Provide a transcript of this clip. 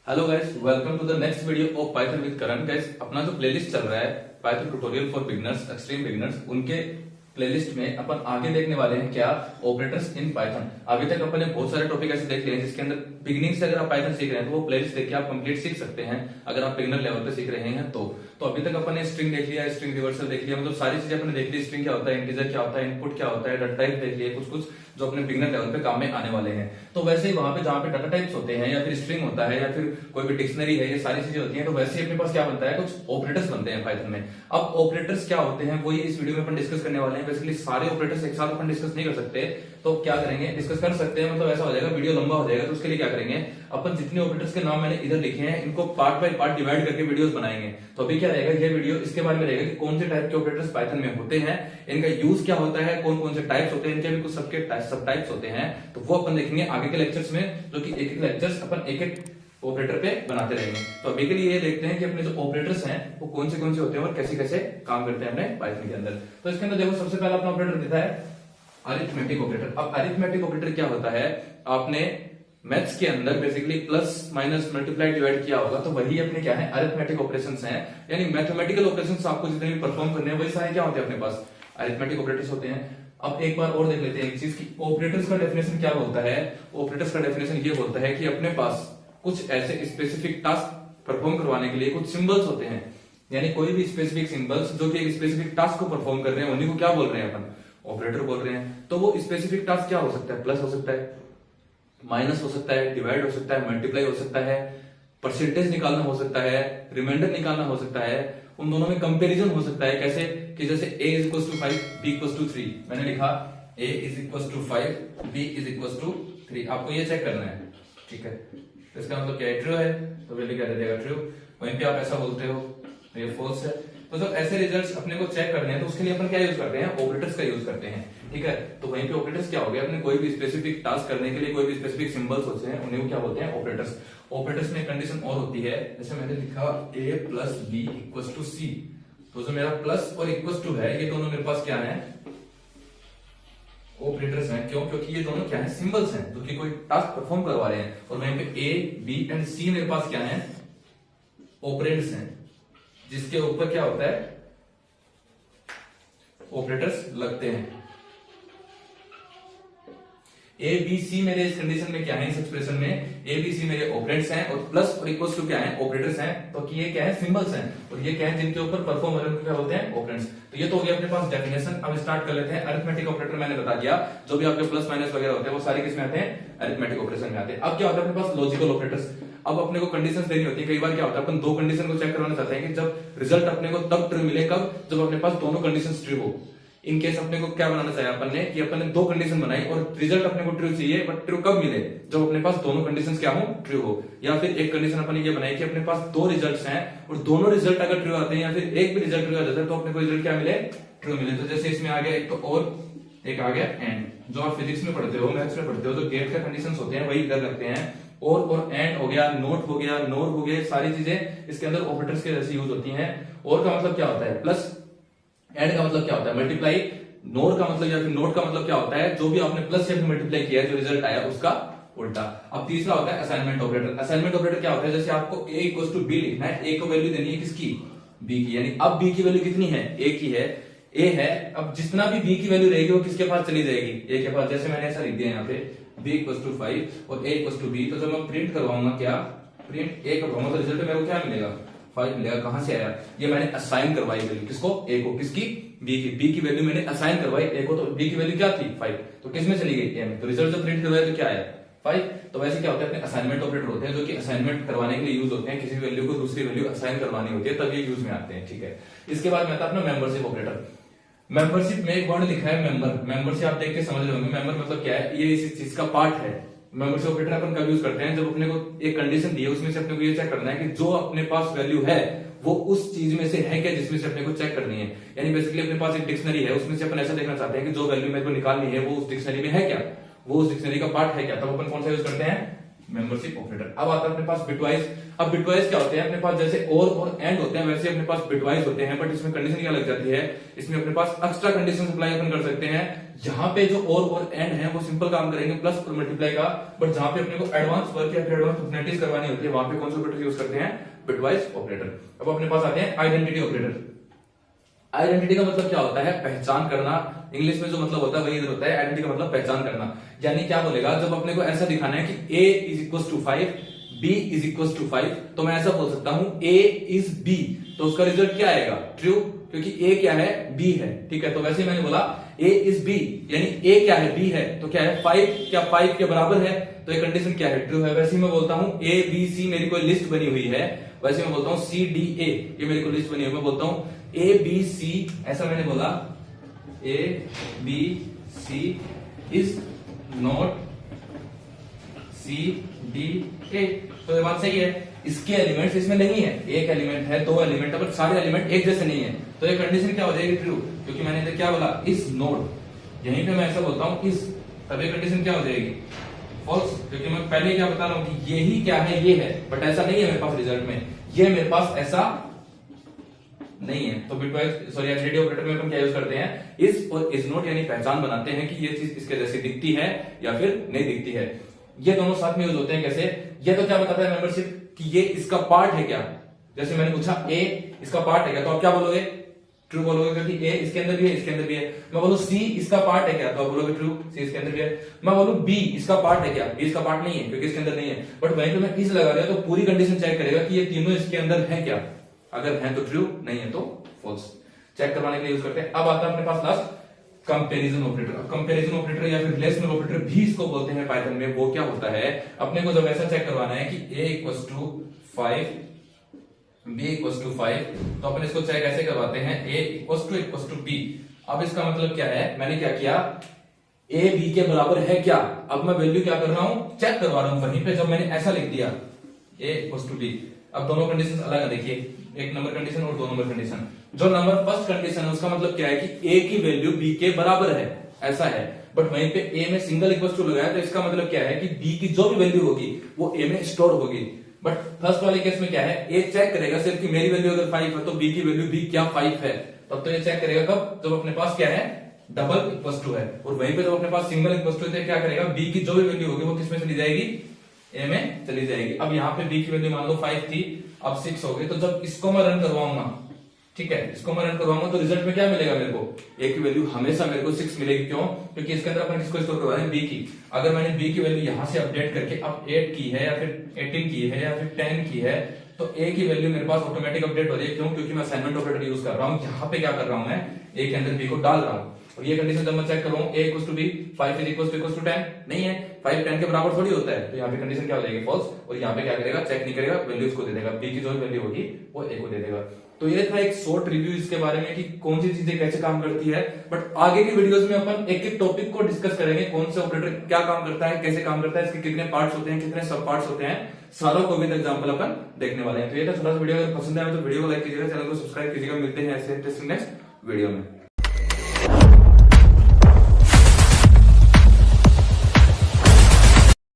Hello guys, welcome to the next video of Python with Karan. Guys, अपना जो playlist चल रहा है Python tutorial for beginners, extreme beginners, उनके प्लेलिस्ट में अपन आगे देखने वाले हैं क्या, ऑपरेटर्स इन पाइथन। अभी तक अपन ने बहुत सारे टॉपिक ऐसे देख लिए हैं जिसके अंदर बिगिनिंग से अगर आप पाइथन सीख रहे हैं तो वो प्लेलिस्ट देख के आप कंप्लीट सीख सकते हैं। अगर आप बिगिनर लेवल पे सीख रहे हैं तो अभी तक अपन ने स्ट्रिंग देख लिया, स्ट्रिंग रिवर्सल देख लिया, मतलब सारी चीजें अपन ने देख ली। स्ट्रिंग क्या होता है, इंटीजर क्या होता है, इनपुट क्या होता है, डाटा टाइप देख लिए, कुछ कुछ जो अपने बिगिनर लेवल पे काम में आने वाले हैं। तो वैसे ही वहां पे जहां पे डाटा टाइप्स होते हैं या फिर स्ट्रिंग होता है या फिर कोई भी डिक्शनरी है, ये सारी चीजें होती हैं, तो वैसे ही अपने पास क्या बनता है, कुछ ऑपरेटर्स बनते हैं पाइथन में। अब ऑपरेटर्स क्या होते हैं वो ये इस वीडियो में अपन डिस्कस करने वाले हैं। बेसिकली सारे ऑपरेटर्स एक साथ अपन डिस्कस नहीं कर सकते, तो क्या करेंगे, डिस्कस कर सकते हैं, मतलब ऐसा हो जाएगा वीडियो लंबा हो जाएगा। तो उसके लिए क्या करेंगे, अपन जितने ऑपरेटर्स के नाम मैंने इधर लिखे हैं इनको पार्ट बाय पार्ट डिवाइड करके वीडियोस बनाएंगे। तो अभी क्या रहेगा, ये वीडियो इसके बारे में रहेगा कि कौन से टाइप के ऑपरेटर्स पाइथन में होते हैं, इनका यूज क्या होता है, कौन कौन से टाइप्स होते हैं, इनके भी कुछ सबके सब टाइप्स होते हैं। तो वो अपन देखेंगे आगे के लेक्चर्स में, जो कि एक एक लेक्चर्स अपन एक एक ऑपरेटर पे बनाते रहेंगे। तो अभी के लिए ये देखते हैं कि अपने जो ऑपरेटर्स हैं वो कौन से होते हैं और कैसे कैसे काम करते हैं अपने पाइथन के अंदर। तो इसके अंदर देखो, सबसे पहला अपना ऑपरेटर देता है अरिथमेटिक ऑपरेटर। अब अरिथमेटिक ऑपरेटर क्या होता है, आपने मैथ्स के अंदर basically plus minus multiply divide किया होगा, तो वही अपने क्या है, अरिथमेटिक ऑपरेशंस हैं। यानी मैथमेटिकल ऑपरेशंस आपको जितने भी परफॉर्म करने हैं वही सारे क्या होते हैं अपने पास, अरिथमेटिक ऑपरेटर्स होते हैं। अब एक बार और देख लेते हैं एक चीज की, ऑपरेटर्स का डेफिनेशन क्या बोलता है। ऑपरेटर्स का डेफिनेशन ये बोलता है कि अपने पास कुछ ऐसे स्पेसिफिक टास्क परफॉर्म करवाने के लिए कुछ सिंबल्स होते हैं। यानी कोई भी स्पेसिफिक सिंबल्स जो कि एक स्पेसिफिक टास्क को परफॉर्म कर रहे हैं, उन्हीं को क्या बोल रहे हैं अपन, ऑपरेटर बोल रहे हैं। तो वो स्पेसिफिक टास्क क्या हो सकता है, प्लस हो सकता है, माइनस हो सकता है, डिवाइड हो सकता है, मल्टीप्लाई हो सकता है, परसेंटेज निकालना हो सकता है, रिमाइंडर निकालना हो सकता है, उन दोनों में कंपैरिजन हो सकता है। कैसे कि जैसे a is equal to 5, b equal to 3, मैंने लिखा a is equal to 5, b is equal to 3, आपको ये चेक करना है, ठीक है। तो इसका मतलब क्या है, ट्रू है, तो वैल्यू क्या दे देगा, ट्रू। वहीं पे आप ऐसा बोलते हो तो ये फॉल्स है। तो जब ऐसे रिजल्ट्स अपने को चेक करने हैं तो उसके लिए अपन क्या यूज करते हैं, ऑपरेटर्स का यूज करते हैं, ठीक है। तो वहीं पे ऑपरेटर्स क्या हो गया, अपने कोई भी स्पेसिफिक टास्क करने के लिए कोई भी स्पेसिफिक सिंबल्स होते हैं, उन्हें क्या बोलते हैं, ऑपरेटर्स। ऑपरेटर्स में कंडीशन और होती है, जैसे मैंने लिखा a plus B equal to C, तो जो मेरा प्लस और इक्वल टू है, ये दोनों मेरे पास क्या है, ऑपरेटर्स हैं। क्यों, क्योंकि ये दोनों क्या है, सिंबल्स हैं जो कि कोई टास्क परफॉर्म करवा रहे हैं। और वहीं पे a b एंड c मेरे पास क्या है, ऑपरेंड्स हैं, जिसके ऊपर क्या होता है, ऑपरेटर्स लगते हैं। ए बी सी मेरे इस कंडीशन में क्या है, इस एक्सप्रेशन में ए बी सी मेरे ऑपरेंड्स हैं और प्लस और इक्वल्स टू क्या है, ऑपरेटर्स हैं। तो कि ये क्या है, सिंबल्स हैं, और ये क्या है, जिनके ऊपर परफॉर्म हो रहे हैं क्या होते हैं, ऑपरेंड्स। तो ये तो हो गया अपने पास डेफिनेशन। अब स्टार्ट कर लेते हैं। अरिथमेटिक ऑपरेटर मैंने बता दिया, जो भी आपके प्लस माइनस वगैरह होते हैं वो सारे किसमें आते हैं, अरिथमेटिक ऑपरेशन में आते हैं। अब क्या होता है अपने पास, लॉजिकल ऑपरेटर्स। अब अपने को कंडीशंस देनी होती है। कई बार क्या होता है, अपन दो कंडीशन को चेक करवाना चाहते हैं कि जब रिजल्ट अपने को तब ट्रू मिले, कब, जब अपने पास दोनों कंडीशंस ट्रू हो। इन केस अपने को क्या बनाना चाहिए अपन ने, कि अपन ने दो कंडीशन बनाई और रिजल्ट अपने को ट्रू चाहिए, बट ट्रू कब मिले, जब अपने पास दोनों कंडीशंस क्या हो, ट्रू हो। या फिर एक कंडीशन अपन ने ये बनाई कि अपने पास दो रिजल्ट्स हैं और दोनों रिजल्ट अगर ट्रू आते हैं या फिर एक भी रिजल्ट ट्रू आ जाता है, तो अपने को रिजल्ट क्या मिले, ट्रू मिले। तो जैसे इसमें आ गया एक तो और एक आ गया एंड। जो आप फिजिक्स में पढ़ते हो, मैथ्स में पढ़ते हो, जो गेट का कंडीशन होते हैं वही इधर लगते हैं। और एंड हो गया, नोट हो गया, नोर हो गए, सारी चीजें इसके अंदर ऑपरेटर्स के जैसे यूज होती हैं। और का मतलब क्या होता है, प्लस। एंड का मतलब क्या होता है, मल्टीप्लाई। नोर का मतलब या फिर नोट का मतलब क्या होता है, जो भी आपने प्लस या फिर मल्टीप्लाई किया है, जो रिजल्ट आया उसका उल्टा। अब तीसरा होता है असाइनमेंट ऑपरेटर। असाइनमेंट ऑपरेटर क्या होता है, जैसे आपको a इक्वल टू बी लिखना है, a को वैल्यू देनी है किसकी, b की। यानी अब b की वैल्यू कितनी है, a की है, a है। अब जितना भी b की वैल्यू रहेगी वो किसके पास चली जाएगी, a के पास। जैसे मैंने ऐसा लिख दिया यहाँ पे b इक्वल टू 5 और a इक्वल टू b। तो जब मैं प्रिंट करवाऊंगा, क्या प्रिंट a करवाऊंगा, तो रिजल्ट मेरे को क्या मिलेगा, 5 मिलेगा। कहां से आया, ये मैंने असाइन करवाई वैल्यू किसको, a को, किसकी, b की वैल्यू मैंने असाइन करवाई a को, तो b की वैल्यू क्या थी, 5, तो किसमें चली गई, a में। तो रिजल्ट जब प्रिंट करवाया तो क्या आया, 5। तो वैसे क्या होता है, अपने असाइनमेंट ऑपरेटर होते हैं जो कि असाइनमेंट करवाने के लिए यूज होते हैं। किसी वैल्यू को दूसरी वैल्यू असाइन करवानी होती है तब ये यूज में आते हैं, ठीक है। इसके बाद मैं था अपना मेंबरशिप ऑपरेटर। मेंबरशिप में एक वर्ड लिखा है मेंबर। मेंबर से आप देख के समझ रहे होंगे मेंबर मतलब क्या है, ये इस चीज का पार्ट है। मेंबरशिप ऑपरेटर अपन कब यूज करते हैं, जब अपने को एक कंडीशन दी है, उसमें से अपने को ये चेक करना है कि जो अपने पास वैल्यू है वो उस चीज में से है क्या, जिसमें से अपने को चेक करनी है। यानी बेसिकली अपने पास एक डिक्शनरी है, उसमें से अपन ऐसा देखना चाहते हैं कि जो वैल्यू मेरे को निकालनी है वो उस डिक्शनरी में है क्या, वो उस डिक्शनरी का पार्ट है क्या। तब अपन कौन सा यूज करते हैं, मेंबरशिप ऑपरेटर। अब आता है अपने पास बिटवाइज। अब बिटवाइज क्या होते हैं, अपने पास जैसे और एंड होते हैं वैसे अपने पास बिटवाइज होते हैं, बट इसमें कंडीशन क्या लग जाती है, इसमें अपने पास एक्स्ट्रा कंडीशन अप्लाई अपन कर सकते हैं। जहां पे जो और एंड है वो सिंपल काम करेंगे प्लस और मल्टीप्लाई का, बट जहां पे अपने को एडवांस वर्क या फिर एडवांस फंक्शनलिटीज करवानी होती है वहां पे कौन सा ऑपरेटर यूज करते हैं, बिटवाइज ऑपरेटर। अब अपने पास आते हैं आइडेंटिटी ऑपरेटर। आइडेंटिटी का मतलब क्या होता है, पहचान करना। इंग्लिश में जो मतलब होता है वही इधर होता है, आइडेंटिटी का मतलब पहचान करना। यानी क्या बोलेगा, जब अपने को ऐसा दिखाना है कि a is equal to 5, b is equal to 5, तो मैं ऐसा बोल सकता हूं a इज b, तो उसका रिजल्ट क्या आएगा, ट्रू, क्योंकि a क्या है, b है। ठीक है, तो वैसे ही मैंने बोला a इज b, यानी a क्या है, b है, तो क्या है 5, क्या 5 के बराबर है, तो ये कंडीशन क्या है, ट्रू है। वैसे ही मैं बोलता हूं a b c मेरी कोई लिस्ट बनी हुई है, वैसे मैं बोलता हूं c d a, ये मेरी कोई लिस्ट बनी हुई है, मैं बोलता हूं a b c, ऐसा मैंने बोला a b c is not c d a, तो ये बात सही है। इसके एलिमेंट्स इसमें नहीं है, एक एलिमेंट है, दो एलिमेंट है, बट सारे एलिमेंट एक जैसे नहीं है, तो ये कंडीशन क्या हो जाएगी, ट्रू, क्योंकि मैंने इधर क्या बोला, इज नॉट, यहीं पे मैं ऐसा बोलता हूं इज, तब ये कंडीशन क्या हो जाएगी, फॉल्स, क्योंकि मैं पहले क्या बता रहा हूं कि यही क्या है, ये है, बट ऐसा नहीं है मेरे पास रिजल्ट में, ये मेरे पास ऐसा नहीं है। तो बिटवाइज सॉरी आइडेंटिटी ऑपरेटर में अपन क्या यूज करते हैं, इज और इज नॉट, यानी पहचान बनाते हैं कि ये चीज इसके जैसी दिखती है या फिर नहीं दिखती है। ये दोनों साथ में यूज होते हैं कैसे, ये तो क्या बताता है मेंबरशिप कि ये इसका पार्ट है क्या, जैसे मैंने पूछा ए इसका पार्ट है क्या, तो आप क्या बोलोगे, ट्रू बोलोगे, क्योंकि ए इसके अंदर भी है, इसके अंदर भी है। मैं बोलूं सी इसका पार्ट है क्या, तो आप बोलोगे ट्रू, सी इसके अंदर भी है। मैं बोलूं बी इसका पार्ट है क्या, बी इसका पार्ट नहीं है क्योंकि इसके अंदर नहीं है, बट वहीं पे मैं इज लगा रहा हूं तो पूरी कंडीशन चेक करेगा कि ये तीनों इसके अंदर है क्या, अगर है तो ट्रू, नहीं है तो फॉल्स। चेक करवाने के लिए यूज करते हैं। अब आता है अपने पास last comparison operator. Comparison operator या फिर रिलेशनल ऑपरेटर भी इसको बोलते हैं पाइथन में। वो क्या होता है, अपने को जब ऐसा चेक करवाना है कि a equals to 5, b equals to 5, तो अपन इसको चेक ऐसे करवाते हैं a इक्वल्स टू b। अब इसका मतलब क्या है, मैंने क्या किया, a b के बराबर है क्या, अब मैं वैल्यू क्या कर रहा हूं, चेक करवा रहा हूं वहीं पे, जब मैंने ऐसा लिख दिया a इक्वल्स टू b। अब दोनों कंडीशन अलग है, देखिए एक नंबर कंडीशन और दो नंबर कंडीशन। जो नंबर फर्स्ट कंडीशन है उसका मतलब क्या है कि a की वैल्यू b के बराबर है, ऐसा है, बट वहीं पे a में सिंगल इक्वल टू लगाया, तो इसका मतलब क्या है कि b की जो भी वैल्यू होगी वो a में स्टोर होगी। बट फर्स्ट वाले केस में क्या है, a चेक करेगा सिर्फ कि मेरी वैल्यू अगर 5 है तो b की वैल्यू भी क्या 5 है, तब तो ये चेक करेगा कब, जब अपने पास क्या है, डबल इक्वल टू है। और वहीं पे जब अपने पास सिंगल इक्वल टू है क्या करेगा, b की जो भी वैल्यू होगी वो किसमें चली जाएगी, a में चली जाएगी। अब यहाँ पे b की वैल्यू मान लो 5 थी, अब 6 हो गई, तो जब इसको मैं रन करवाऊंगा, ठीक है, इसको मैं रन करवाऊंगा तो रिजल्ट में क्या मिलेगा मेरे को, a की वैल्यू हमेशा मेरे को 6 मिलेगी। क्यों, क्योंकि इसके अंदर अपन किसको स्टोर करवा रहे हैं, b की। अगर मैंने b की वैल्यू यहां से अपडेट करके अब 8 की है या फिर 18 की है या फिर 10 की है, तो a की वैल्यू मेरे पास ऑटोमेटिक अपडेट हो रही है। क्यों, क्योंकि मैं असाइनमेंट ऑपरेटर यूज कर रहा हूँ, यहाँ पे क्या कर रहा हूँ मैं, a के अंदर b को डाल रहा हूँ। और ये कंडीशन जब मैं चेक करूँ a equal to b, 5 is equal to 10 नहीं है, 5 10 के बराबर थोड़ी होता है, तो यहाँ पे कंडीशन क्या हो जाएगी, फॉल्स। और यहाँ पे क्या करेगा, चेक नहीं करेगा, वैल्यू इसको दे देगा, b की जो भी वैल्यू होगी वो a को दे देगा। तो ये था एक शॉर्ट रिव्यू इसके बारे में कि कौन सी चीजें कैसे काम करती है। बट आगे की वीडियोस में अपन एक एक टॉपिक को डिस्कस करेंगे, कौन से ऑपरेटर क्या काम करता है, कैसे काम करता है, इसके कितने पार्ट्स होते हैं, कितने सब पार्ट्स होते हैं, सारा को विद एग्जांपल अपन देखने वाले हैं। तो ये था छोटा सा वीडियो, अगर पसंद आया तो वीडियो को लाइक कीजिएगा, चैनल को सब्सक्राइब कीजिएगा। मिलते हैं ऐसे इंटरेस्टिंग नेक्स्ट वीडियो में।